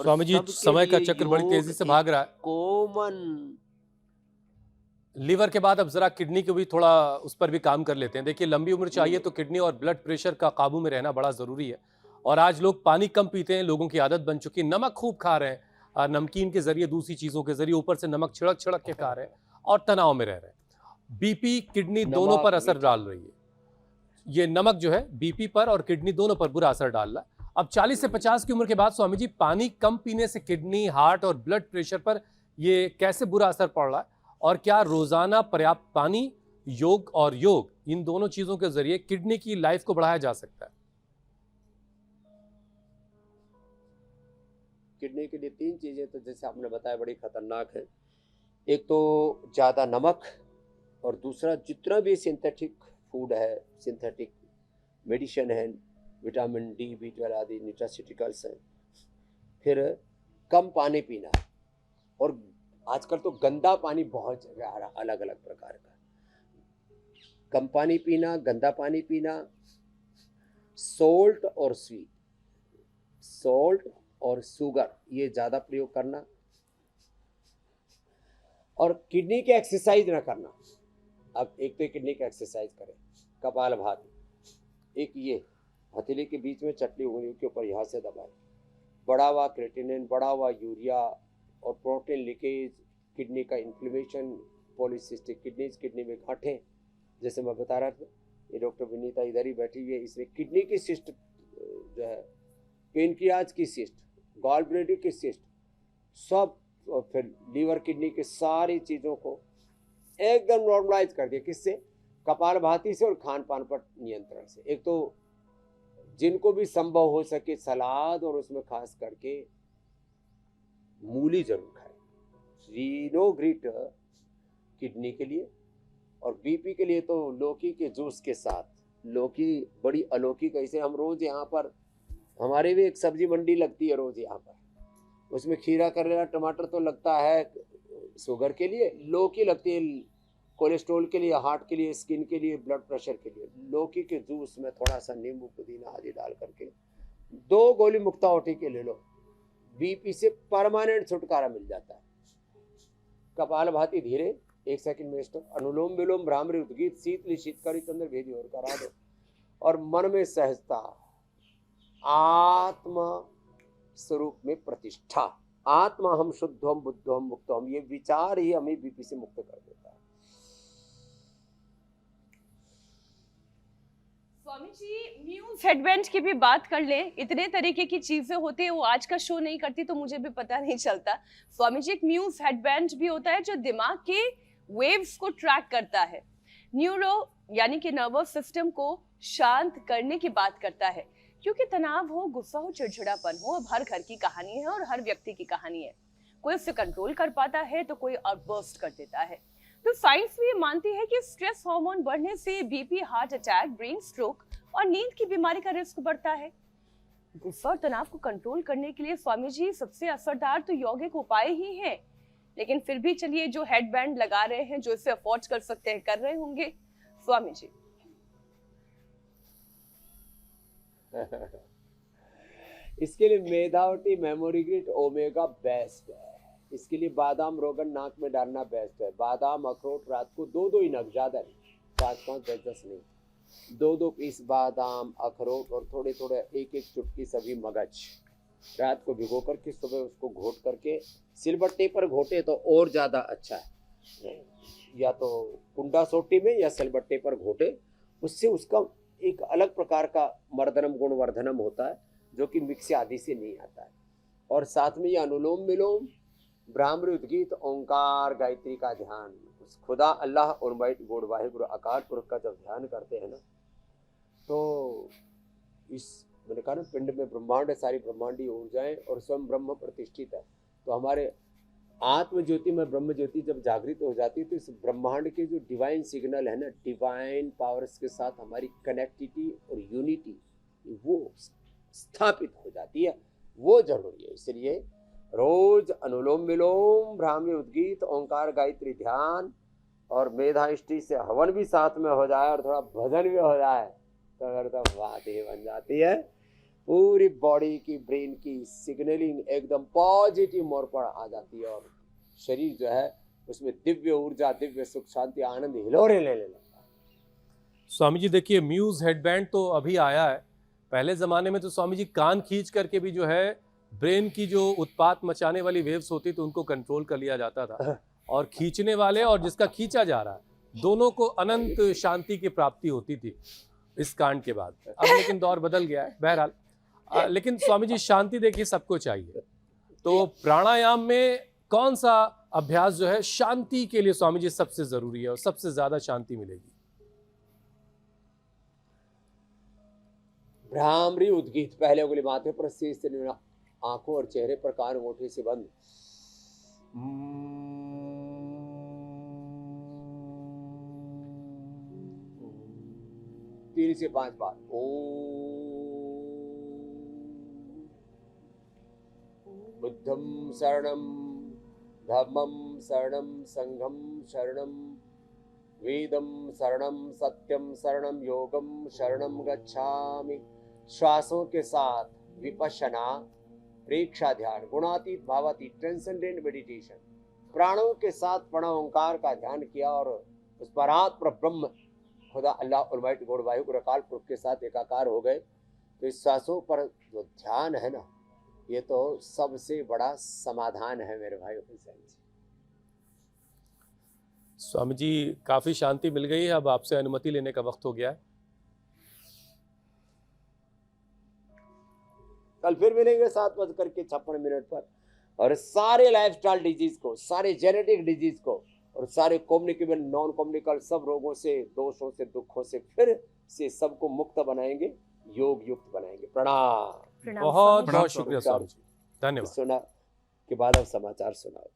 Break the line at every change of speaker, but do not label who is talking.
और
स्वामी जी,
सबके
समय का
लिए
चक्र बड़ी
योग
तेजी से
एक
भाग रहा है।
कॉमन।
लीवर के बाद अब जरा किडनी को भी थोड़ा उस पर भी काम कर लेते हैं। देखिए, लंबी उम्र चाहिए तो किडनी और ब्लड प्रेशर का काबू में रहना बड़ा जरूरी है। और आज लोग पानी कम पीते हैं, लोगों की आदत बन चुकी है, नमक खूब खा रहे हैं, नमकीन के जरिए, दूसरी चीजों के जरिए, ऊपर से नमक छिड़क छिड़क के खा रहे हैं और तनाव में रह रहे हैं। बीपी किडनी दोनों पर
नमक
असर
मीठा।
डाल रही है। ये नमक जो है बीपी पर और किडनी दोनों पर बुरा असर डाल रहा है। अब 40 से 50 की उम्र के बाद स्वामी जी, पानी कम पीने से किडनी, हार्ट और ब्लड प्रेशर पर ये कैसे बुरा असर पड़ रहा है? और क्या रोजाना पर्याप्त पानी, योग इन दोनों चीजों के जरिए किडनी की लाइफ को बढ़ाया जा सकता है?
किडनी के लिए तीन चीजें तो जैसे आपने बताया बड़ी खतरनाक है। एक तो ज्यादा नमक, और दूसरा जितना भी सिंथेटिक फूड है, सिंथेटिक मेडिसिन है, विटामिन डी, B12 आदि न्यूट्रास्यूटिकल्स हैं। फिर कम पानी पीना, और आजकल तो गंदा पानी बहुत जगह आ रहा, अलग अलग प्रकार का। कम पानी पीना, गंदा पानी पीना, सोल्ट और स्वीट, सोल्ट और शुगर ये ज़्यादा प्रयोग करना, और किडनी के एक्सरसाइज ना करना। अब एक तो किडनी का एक्सरसाइज करें, कपालभाति, एक ये हथेली के बीच में चटनी उंगलियों के ऊपर यहाँ से दबाए, बढ़ा हुआ क्रेटिनिन, बढ़ा हुआ यूरिया और प्रोटीन लीकेज, किडनी का इन्फ्लेमेशन, पॉलीसिस्टिक किडनीज, किडनी में गांठें, जैसे मैं बता रहा था। ये डॉक्टर विनीता इधर ही बैठी हुई है, इसने किडनी की सिस्ट जो है, पेनक्रियाज की सिस्ट, गॉल ब्लैडर की सिस्ट, सब, और फिर लीवर किडनी के सारी चीज़ों को एकदम नॉर्मलाइज कर दिया। किससे? कपालभाति से और खान पान पर नियंत्रण से। एक तो जिनको भी संभव हो सके सलाद, और उसमें खास करके मूली जरूर खाएं। रीनोग्रिट किडनी के लिए, और बीपी के लिए तो लौकी के जूस के साथ। लौकी बड़ी अलौकिक, ऐसे हम रोज यहाँ पर, हमारे भी एक सब्जी मंडी लगती है रोज यहाँ पर, उसमें खीरा, करेला, टमाटर तो लगता है शुगर के लिए, लौकी लगती है कोलेस्ट्रॉल के लिए, हार्ट के लिए, स्किन के लिए, ब्लड प्रेशर के लिए। लौकी के जूस में थोड़ा सा नींबू, पुदीना आदि डाल करके 2 गोली मुक्ता ओटी के ले लो, बीपी से परमानेंट छुटकारा मिल जाता है। कपालभाति धीरे 1 सेकंड में स्टॉप, अनुलोम विलोम, भ्रामरी, उद्गीत, शीतली, शीतकारी, चंद्र भेदी और करा दो, और मन में सहजता, आत्म स्वरूप में प्रतिष्ठा, आत्मा हम शुद्धम बुद्धम मुक्तम, ये विचार ही हमें बीपी से मुक्त कर देता है।
स्वामी जी, न्यूज हेडबैंड की भी बात कर ले, इतने तरीके की चीजें होती है, वो आज का शो नहीं करती तो मुझे भी पता नहीं चलता। स्वामी जी, एक न्यूज हेडबैंड भी होता है जो दिमाग के वेव्स को ट्रैक करता है, न्यूरो यानी कि नर्वस सिस्टम को शांत करने की बात करता है। क्योंकि तनाव हो, गुस्सा हो, चिड़चिड़ापन हो, अब हर घर की कहानी है और हर व्यक्ति की कहानी है। कोई उससे कंट्रोल कर पाता है तो कोई आउटबर्स्ट कर देता है। तो साइंस भी मानती है कि स्ट्रेस हार्मोन बढ़ने से BP, heart attack, brain stroke और नींद की बीमारी का रिस्क बढ़ता है। गुस्सा और तनाव को कंट्रोल करने के लिए स्वामी जी सबसे असरदार तो यौगिक उपाय ही हैं। लेकिन फिर भी चलिए, जो हेडबैंड लगा रहे हैं, जो इसे अफोर्ड कर सकते हैं, कर रहे होंगे स्वामी जी।
इसके लिए मेधावटी, मेमोरी ग्रिड, ओमेगा बेस्ट है। इसके लिए बादाम रोगन नाक में डालना बेस्ट है। बादाम, अखरोट रात को 2-2 ही नग, ज्यादा नहीं, 5-5, 10-10 नहीं, 2-2 पीस बादाम, अखरोट, और थोड़े थोड़े 1-1 चुटकी सभी मगज रात को भिगो करके सुबह उसको घोट करके सिलबट्टे पर घोटे तो और ज्यादा अच्छा है। या तो कुंडा सोटी में या सिलबट्टे पर घोटे, उससे उसका एक अलग प्रकार का मर्दनम गुण वर्धनम होता है, जो कि मिक्सी आदि से नहीं आता है। और साथ में ये अनुलोम विलोम, भ्रामरी, उद्गीत, ओंकार, गायत्री का ध्यान, उस खुदा, अल्लाह और माइट गॉड वाहिगुरु अकाल पुरख का जब ध्यान करते हैं ना, तो इस, मैंने कहा ना, पिंड में ब्रह्मांड है, सारी ब्रह्मांडी ऊर्जाएं, और स्वयं ब्रह्म प्रतिष्ठित है। तो हमारे आत्म ज्योति में ब्रह्म ज्योति जब जागृत हो जाती है, तो इस ब्रह्मांड के जो डिवाइन सिग्नल है ना, डिवाइन पावर्स के साथ हमारी कनेक्टिविटी और यूनिटी वो स्थापित हो जाती है। वो जरूरी है। इसलिए रोज अनुलोम विलोम, भ्रामरी, उद्गीत, ओंकार, गायत्री ध्यान और मेधाष्टि से हवन भी साथ में हो जाए और थोड़ा भजन भी हो जाए, तो अगर तो बात ही बन जाती है। पूरी बॉडी की, ब्रेन की सिग्नलिंग एकदम पॉजिटिव मोड पर आ जाती है और शरीर जो है उसमें दिव्य ऊर्जा, दिव्य सुख, शांति, आनंद हिलोरे लेने लगता है।
स्वामी जी देखिए, म्यूज हेडबैंड तो अभी आया है। पहले ज़माने में तो स्वामी जी कान खींच करके भी जो है ब्रेन की जो उत्पात मचाने वाली वेव्स होती तो उनको कंट्रोल कर लिया जाता था, और खींचने वाले और जिसका खींचा जा रहा है दोनों को अनंत शांति की प्राप्ति होती थी इस कांड के बाद। अब लेकिन दौर बदल गया है बहरहाल। लेकिन स्वामी जी शांति देखिए सबको चाहिए, तो प्राणायाम में कौन सा अभ्यास जो है शांति के लिए स्वामी जी सबसे जरूरी है और सबसे ज्यादा शांति मिलेगी?
भ्रामरी उद्गीत, पहले उंगली माथे पर, शीश से नीचे, आंखों और चेहरे पर, कान अंगूठी से बंद। 3 से 5 बार ओम। बुद्धं शरणं, धम्मं शरणं, संघं शरणं, वेदं शरणं, सत्यं शरणं, योगं शरणं गच्छामि। श्वासों के साथ विपश्यना, प्रेक्षा ध्यान, गुणातीत भावातीत, ट्रांसेंडेंट मेडिटेशन। प्राणों के साथ प्रणव ओंकार का ध्यान किया और उस परात्पर ब्रह्म खुदा अल्लाह अलमाइटी गॉड वायु अकाल पुरुष के साथ एकाकार हो गए। तो इस श्वासों पर जो ध्यान है ना, ये तो सबसे बड़ा समाधान है मेरे भाई।
स्वामी जी काफी शांति मिल गई है, अब आपसे अनुमति लेने का वक्त हो गया है।
कल फिर मिलेंगे 7:56 पर, और सारे लाइफस्टाइल डिजीज को, सारे जेनेटिक डिजीज को और सारे कम्युनिकेबल नॉन कम्युनिकेबल सब रोगों से, दोषों से, दुखों से फिर से सबको मुक्त बनाएंगे, योग युक्त बनाएंगे। प्रणाम।
बहुत बहुत शुक्रिया स्वामी जी, धन्यवाद।
सुना के बाद अब समाचार सुनाओ।